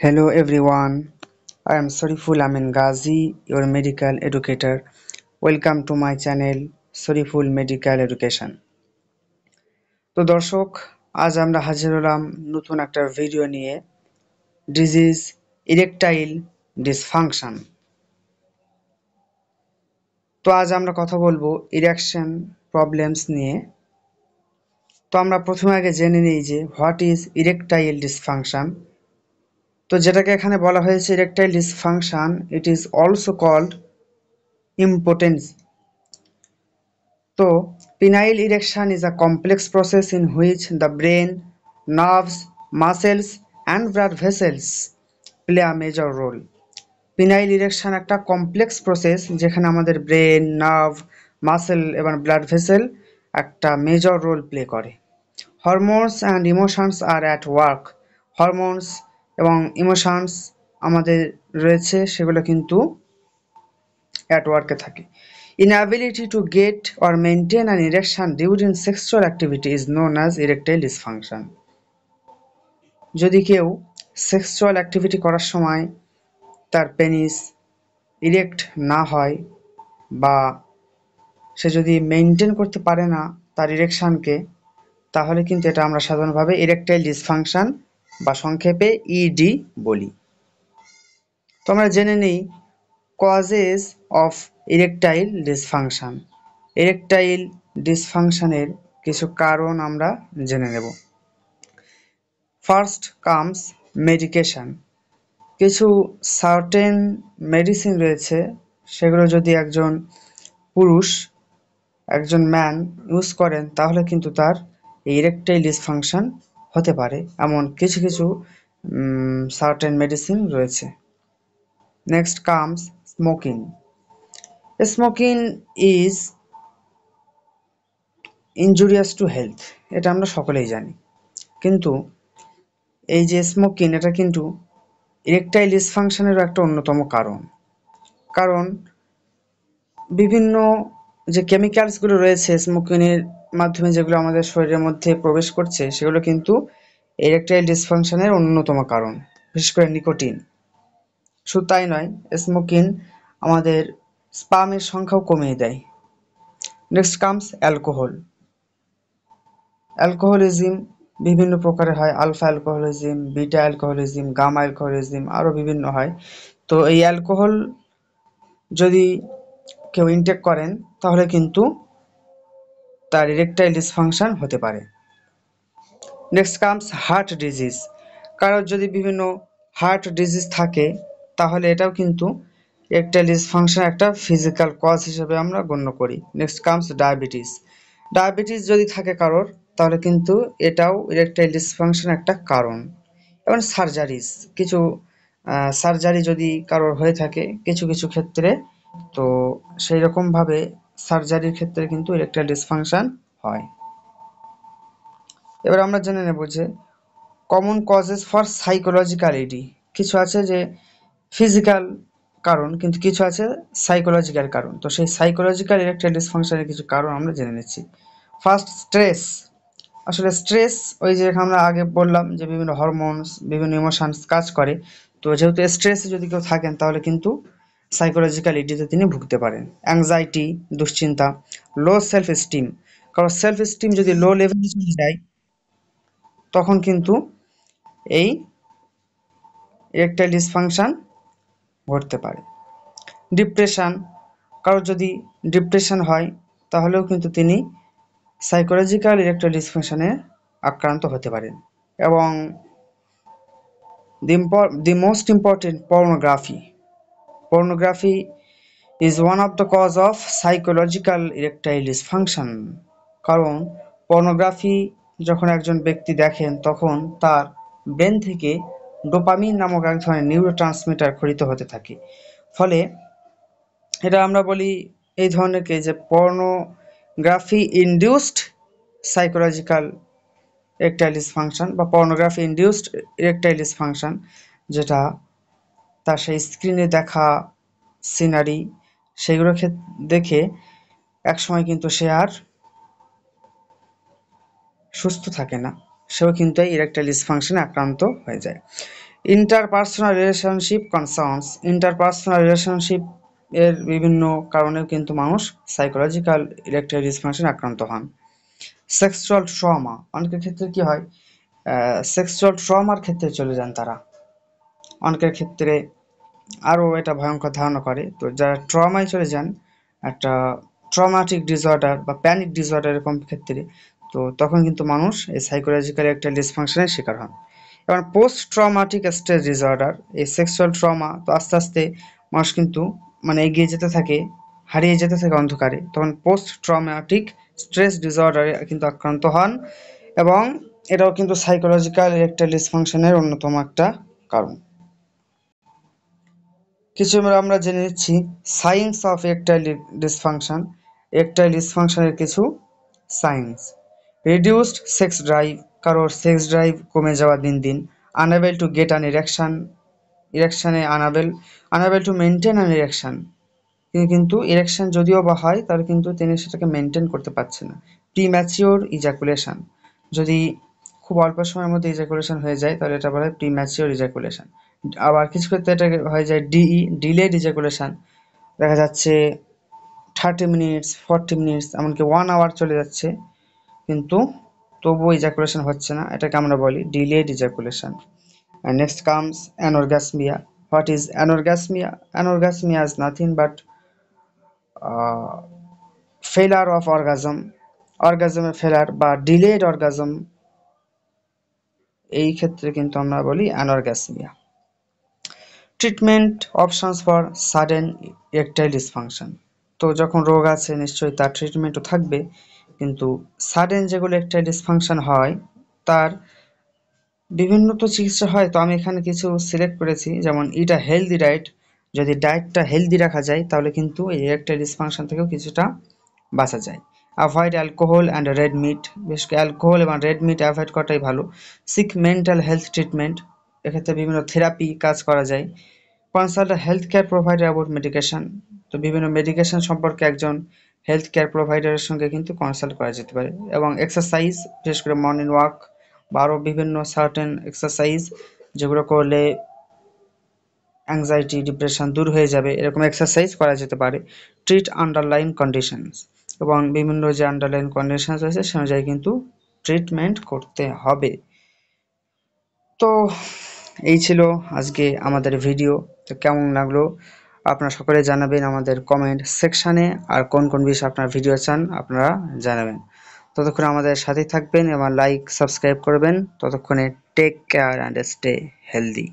Hello everyone, I am Soriful Amin Ghazi, your medical educator. Welcome to my channel Soriful Medical Education. তো দর্শক, আজ আমরা হাজির হলাম নতুন একটা ভিডিও নিয়ে, ডিজিজ ইরেকটাইল ডিসফাংশন। তো আজ আমরা কথা বলবো ইরেকশন প্রবলেমস নিয়ে। তো আমরা প্রথমে আগে জেনে নিই যে হোয়াট ইজ ইরেকটাইল ডিসফাংশন। তো যেটাকে এখানে বলা হয়েছে erectile dysfunction, it is also called impotence. So, penile erection is a complex process in which the brain, nerves, muscles and blood vessels play a major role. Penile erection একটা complex process যেখানে আমাদের brain, nerve, muscle এবং blood vessel একটা major role play করে। Hormones and emotions are at work. Hormones এবং emotions আমাদের রয়েছে, সেগুলো কিন্তু অ্যাট ওয়ার্কে থাকে। Inability to get or maintain an erection during sexual activity is known as erectile dysfunction. যদি কেউ সেক্সুয়াল অ্যাক্টিভিটি করার সময় তার পেনিস ইরেক্ট না হয় বা সে যদি মেনটেন করতে পারে না তার ইরেকশনকে, তাহলে কিন্তু এটা আমরা সাধারণভাবে ইরেকটাইল ডিসফাংশন বা সংক্ষেপে ইডি বলি। তো আমরা জেনে নিই causes of erectile dysfunction. Erectile ডিসফাংশনের কিছু কারণ আমরা জেনে নেব। First comes medication. কিছু সার্টেন মেডিসিন রয়েছে, সেগুলো যদি একজন পুরুষ, একজন ম্যান ইউজ করেন তাহলে কিন্তু তার ইরেকটাইল ডিসফাংশন হতে পারে, এমন কিছু কিছু সার্টেন মেডিসিন রয়েছে। Next comes smoking. Smoking is injurious to health, এটা আমরা সকলেই জানি। কিন্তু এই যে স্মোকিং, এটা কিন্তু ইরেকটাইল ডিসফাংশনেরও একটা অন্যতম কারণ বিভিন্ন যে কেমিক্যালসগুলো রয়েছে স্মোকিংয়ের মাধ্যমে, যেগুলো আমাদের শরীরের মধ্যে প্রবেশ করছে, সেগুলো কিন্তু ইরেকটাইল ডিসফাংশনের অন্যতম কারণ, বিশেষ করে নিকোটিন। শুধু তাই নয়, স্মোকিং আমাদের স্পামের সংখ্যাও কমিয়ে দেয়। Next comes alcohol. অ্যালকোহলিজম বিভিন্ন প্রকারের হয়, alpha alcoholism, beta alcoholism, gamma alcoholism, আরও বিভিন্ন হয়। তো এই অ্যালকোহল যদি কেউ ইনটেক করেন তাহলে কিন্তু তার ইরেকটাইল ডিসফাংশন হতে পারে। Next comes heart disease. কারোর যদি বিভিন্ন হার্ট ডিজিজ থাকে তাহলে এটাও কিন্তু ইরেকটাইল ডিসফাংশন একটা ফিজিক্যাল কজ হিসেবে আমরা গণ্য করি। Next comes diabetes. ডায়াবেটিস যদি থাকে কারোর, তাহলে কিন্তু এটাও ইরেকটাইল ডিসফাংশন একটা কারণ। এবং সার্জারিস, কিছু সার্জারি যদি কারোর হয়ে থাকে কিছু কিছু ক্ষেত্রে, তো সেই রকমভাবে সার্জারির ক্ষেত্রে কিন্তু ইরেকটাইল ডিসফাংশন হয়। এবার আমরা জেনে নেব যে common causes for psychological ED. কিছু আছে যে ফিজিক্যাল কারণ, কিন্তু কিছু আছে সাইকোলজিক্যাল কারণ। তো সেই সাইকোলজিক্যাল ইরেকটাইল ডিসফাংশনের কিছু কারণ আমরা জেনে নিচ্ছি। First, stress. আসলে স্ট্রেস, ওই যে আমরা আগে বললাম যে বিভিন্ন হরমোনস, বিভিন্ন ইমোশনস কাজ করে। তো যেহেতু স্ট্রেসে যদি কেউ থাকেন তাহলে কিন্তু সাইকোলজিক্যাল ইডিতে তিনি ভুগতে পারেন। অ্যাংজাইটি, দুশ্চিন্তা। লো সেলফ এস্টিম, কারণ সেলফ এস্টিম যদি লো লেভেলে চলে যায় তখন কিন্তু এই ইরেকটাইল ডিসফাংশন ঘটতে পারে। ডিপ্রেশন, কারোর যদি ডিপ্রেশন হয় তাহলেও কিন্তু তিনি সাইকোলজিক্যাল ইরেকটাইল ডিসফাংশনে আক্রান্ত হতে পারেন। এবং the most important, pornography is one of the cause of psychological erectile dysfunction. কারণ পর্নোগ্রাফি যখন একজন ব্যক্তি দেখেন তখন তার ব্রেন থেকে ডোপামিন নামক এক ধরনের নিউরোট্রান্সমিটার ক্ষরিত হতে থাকে। ফলে এটা আমরা বলি এই ধরনেরকে যে pornography induced psychological erectile dysfunction বা পর্নোগ্রাফি ইনডিউসড ইরেকটাইল ডিসফাংশন, যেটা তার সেই স্ক্রিনে দেখা সিনারি, সেগুলো দেখে একসময় কিন্তু সে আর সুস্থ থাকে না, সেও কিন্তু এই ইরেকটাইল ডিসফাংশনে আক্রান্ত হয়ে যায়। Interpersonal relationship concerns, interpersonal relationship এর বিভিন্ন কারণেও কিন্তু মানুষ সাইকোলজিক্যাল ইরেকটাইল ডিসফাংশন আক্রান্ত হন। সেক্সুয়াল ট্রমা, অনেকের ক্ষেত্রে কি হয়, সেক্সুয়াল ট্রমার ক্ষেত্রে চলে যান তারা, অনেকের ক্ষেত্রে আরও এটা ভয়ঙ্কর ধারণা করে। তো যারা ট্রমায় চলে যান, একটা ট্রমাটিক ডিসঅর্ডার বা প্যানিক ডিসঅর্ডার এরকম ক্ষেত্রে, তো তখন কিন্তু মানুষ এই সাইকোলজিক্যাল একটা ডিসফাংশনের শিকার হন। এবার পোস্ট ট্রমাটিক স্ট্রেস ডিসঅর্ডার, এই সেক্সুয়াল ট্রমা তো আস্তে আস্তে মানুষ কিন্তু মানে এগিয়ে যেতে থাকে, হারিয়ে যেতে থাকে অন্ধকারে, তখন পোস্ট ট্রমাটিক স্ট্রেস ডিসঅর্ডারে কিন্তু আক্রান্ত হন, এবং এটাও কিন্তু সাইকোলজিক্যাল একটা ডিসফাংশনের অন্যতম একটা কারণ। কিছু আমরা জেনে নিচ্ছি signs of erectile dysfunction. Erectile ডিসফাংশনের কিছু সাইন্স: রিডিউসড সেক্স ড্রাইভ, কারোর সেক্স ড্রাইভ কমে যাওয়া দিন দিন, unable to get an erection, ইরেকশনে unable to maintain an erection, তিনি কিন্তু ইরেকশন যদিও বা হয় তাহলে কিন্তু তিনি সেটাকে মেনটেন করতে পারছেন না। প্রিম্যাচিওর ইজাকুলেশন, যদি খুব অল্প সময়ের মধ্যে ইজাকুলেশন হয়ে যায় তাহলে এটা বলা হয় প্রিম্যাচিওর ইজাকুলেশন। আবার কিছু ক্ষেত্রে এটা হয়ে যায় ডিলেড ইজাকুলেশন, দেখা যাচ্ছে 30 মিনিটস 40 মিনিটস এমনকি 1 আওয়ার চলে যাচ্ছে কিন্তু তবুও ইজাকুলেশন হচ্ছে না, এটাকে আমরা বলি delayed ejaculation. And next comes anorgasmia. What is anorgasmia? Anorgasmia is nothing but failure of orgasm, অর্গাজমের ফেলার বা ডিলেড অর্গাজম, এই ক্ষেত্রে কিন্তু আমরা বলি anorgasmia. Treatment options for sudden erectile dysfunction, তো যখন রোগ আছে নিশ্চয়ই তার ট্রিটমেন্টও থাকবে, কিন্তু সাডেন যেগুলো ইরেকটাইল ডিসফাংশন হয় তার বিভিন্ন তো চিকিৎসা হয়, তো আমি এখানে কিছু সিলেক্ট করেছি, যেমন ইট আ হেলদি ডায়েট, যদি ডায়েটটা হেলদি রাখা যায় তাহলে কিন্তু এই ইরেকটাইল ডিসফাংশন থেকেও কিছুটা বাঁচা যায়। Avoid alcohol and red meat, বিশেষ করে অ্যালকোহল এবং রেড মিট অ্যাভয়েড করাটাই ভালো। সিক মেন্টাল হেলথ ট্রিটমেন্ট, এক্ষেত্রে বিভিন্ন থেরাপি কাজ করা যায়। Consult health care provider about medication, তো বিভিন্ন মেডিকেশন সম্পর্কে একজন হেলথ কেয়ার প্রোভাইডারের সঙ্গে কিন্তু কনসাল্ট করা যেতে পারে। এবং এক্সারসাইজ, বিশেষ করে মর্নিং ওয়াক বা আরও বিভিন্ন সার্টেন এক্সারসাইজ যেগুলো করলে অ্যাংজাইটি ডিপ্রেশন দূর হয়ে যাবে, এরকম এক্সারসাইজ করা যেতে পারে। ট্রিট আন্ডারলাইন কন্ডিশনস, এবং বিভিন্ন যে আন্ডারলাইন কন্ডিশনস রয়েছে সে অনুযায়ী কিন্তু ট্রিটমেন্ট করতে হবে। তো এই ছিল আজকে আমাদের ভিডিও, তো কেমন লাগলো আপনারা সকলে জানাবেন আমাদের কমেন্ট সেকশানে, আর কোন কোন বিষয়ে আপনারা ভিডিও চান আপনারা জানাবেন। ততক্ষণ আমাদের সাথেই থাকবেন এবং লাইক সাবস্ক্রাইব করবেন। ততক্ষণে take care and stay healthy.